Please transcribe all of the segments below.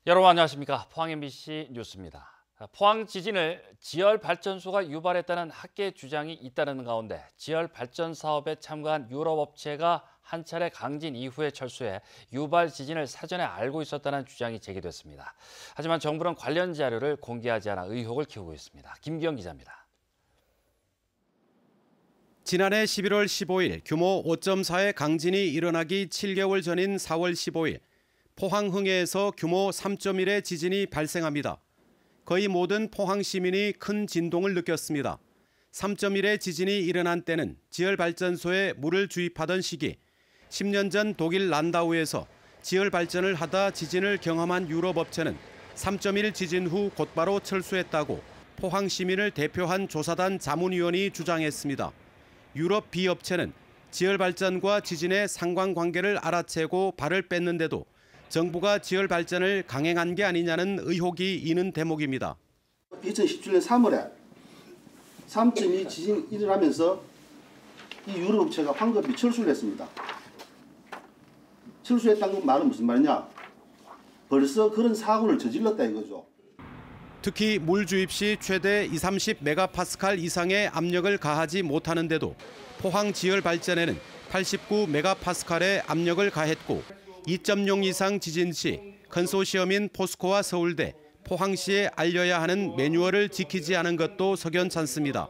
여러분 안녕하십니까? 포항 MBC 뉴스입니다. 포항 지진을 지열발전소가 유발했다는 학계 주장이 잇따르는 가운데 지열발전 사업에 참가한 유럽 업체가 한 차례 강진 이후에 철수해 유발 지진을 사전에 알고 있었다는 주장이 제기됐습니다. 하지만 정부는 관련 자료를 공개하지 않아 의혹을 키우고 있습니다. 김기영 기자입니다. 지난해 11월 15일 규모 5.4의 강진이 일어나기 7개월 전인 4월 15일 포항 흥해에서 규모 3.1의 지진이 발생합니다. 거의 모든 포항 시민이 큰 진동을 느꼈습니다. 3.1의 지진이 일어난 때는 지열발전소에 물을 주입하던 시기, 10년 전 독일 란다우에서 지열발전을 하다 지진을 경험한 유럽 업체는 3.1 지진 후 곧바로 철수했다고 포항 시민을 대표한 조사단 자문위원이 주장했습니다. 유럽 B업체는 지열발전과 지진의 상관관계를 알아채고 발을 뺐는데도 정부가 지열발전을 강행한 게 아니냐는 의혹이 있는 대목입니다. 2017년 3월에 3.2 지진이 일어나면서 이 유럽 업체가 황급히 철수를 했습니다. 철수했다는 말은 무슨 말이냐? 벌써 그런 사고를 저질렀다 이거죠. 특히 물 주입 시 최대 230메가파스칼 이상의 압력을 가하지 못하는데도 포항 지열발전에는 89메가파스칼의 압력을 가했고 2.0 이상 지진 시 컨소시엄인 포스코와 서울대, 포항시에 알려야 하는 매뉴얼을 지키지 않은 것도 석연찮습니다.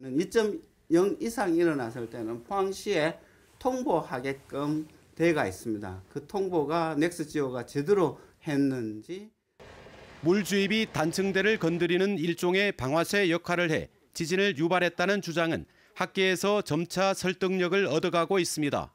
2.0 이상 일어났을 때는 포항시에 통보하게끔 되어 있습니다. 그 통보가 넥스지오가 제대로 했는지. 물 주입이 단층대를 건드리는 일종의 방아쇠 역할을 해 지진을 유발했다는 주장은 학계에서 점차 설득력을 얻어가고 있습니다.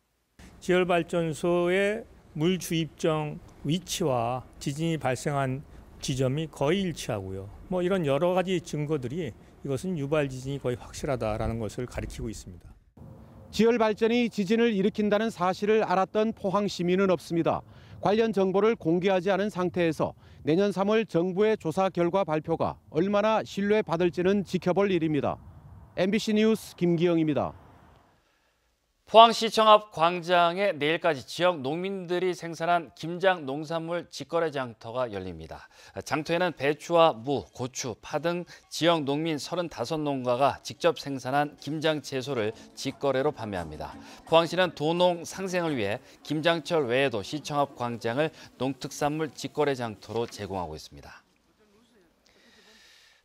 지열발전소의 물 주입정 위치와 지진이 발생한 지점이 거의 일치하고요. 이런 여러 가지 증거들이 이것은 유발 지진이 거의 확실하다라는 것을 가리키고 있습니다. 지열발전이 지진을 일으킨다는 사실을 알았던 포항 시민은 없습니다. 관련 정보를 공개하지 않은 상태에서 내년 3월 정부의 조사 결과 발표가 얼마나 신뢰받을지는 지켜볼 일입니다. MBC 뉴스 김기영입니다. 포항시청 앞 광장에 내일까지 지역 농민들이 생산한 김장 농산물 직거래 장터가 열립니다. 장터에는 배추와 무, 고추, 파 등 지역 농민 35농가가 직접 생산한 김장 채소를 직거래로 판매합니다. 포항시는 도농 상생을 위해 김장철 외에도 시청 앞 광장을 농특산물 직거래 장터로 제공하고 있습니다.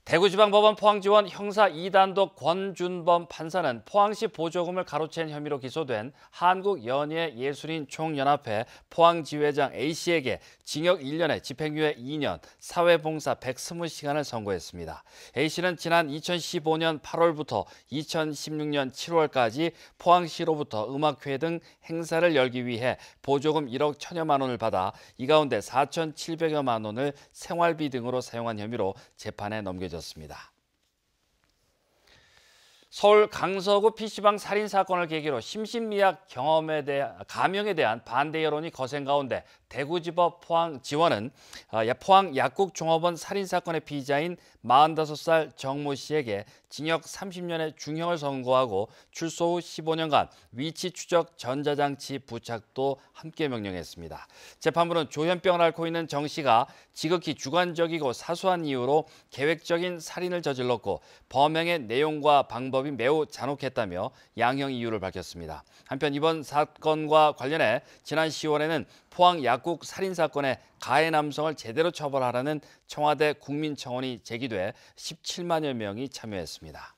대구지방법원 포항지원 형사 2단독 권준범 판사는 포항시 보조금을 가로챈 혐의로 기소된 한국연예예술인 총연합회 포항지회장 A씨에게 징역 1년에 집행유예 2년, 사회봉사 120시간을 선고했습니다. A씨는 지난 2015년 8월부터 2016년 7월까지 포항시로부터 음악회 등 행사를 열기 위해 보조금 1억 1천여만 원을 받아 이 가운데 4,700여만 원을 생활비 등으로 사용한 혐의로 재판에 넘겨졌습니다. 서울 강서구 PC방 살인 사건을 계기로 심신미약 감형에 대한 반대 여론이 거센 가운데 대구지법 포항지원은 포항 약국종업원 살인 사건의 피의자인 45살 정모 씨에게 징역 30년의 중형을 선고하고 출소 후 15년간 위치 추적 전자장치 부착도 함께 명령했습니다. 재판부는 조현병을 앓고 있는 정 씨가 지극히 주관적이고 사소한 이유로 계획적인 살인을 저질렀고 범행의 내용과 방법이 매우 잔혹했다며 양형 이유를 밝혔습니다. 한편 이번 사건과 관련해 지난 10월에는 포항 약국 살인 사건의 가해 남성을 제대로 처벌하라는 청와대 국민청원이 제기돼 17만여 명이 참여했습니다.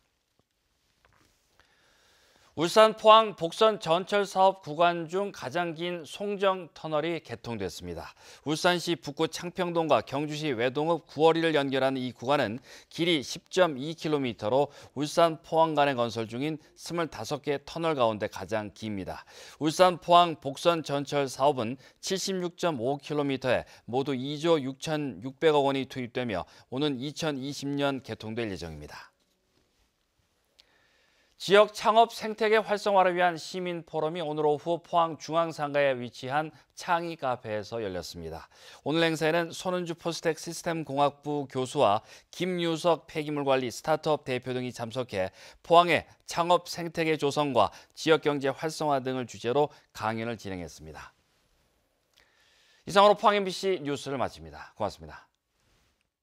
울산 포항 복선 전철 사업 구간 중 가장 긴 송정 터널이 개통됐습니다. 울산시 북구 창평동과 경주시 외동읍 9월리를 연결하는 이 구간은 길이 10.2km로 울산 포항 간에 건설 중인 25개 터널 가운데 가장 깁니다. 울산 포항 복선 전철 사업은 76.5km에 모두 2조 6,600억 원이 투입되며 오는 2020년 개통될 예정입니다. 지역 창업 생태계 활성화를 위한 시민 포럼이 오늘 오후 포항 중앙상가에 위치한 창의 카페에서 열렸습니다. 오늘 행사에는 손은주 포스텍 시스템공학부 교수와 김유석 폐기물관리 스타트업 대표 등이 참석해 포항의 창업 생태계 조성과 지역 경제 활성화 등을 주제로 강연을 진행했습니다. 이상으로 포항 MBC 뉴스를 마칩니다. 고맙습니다.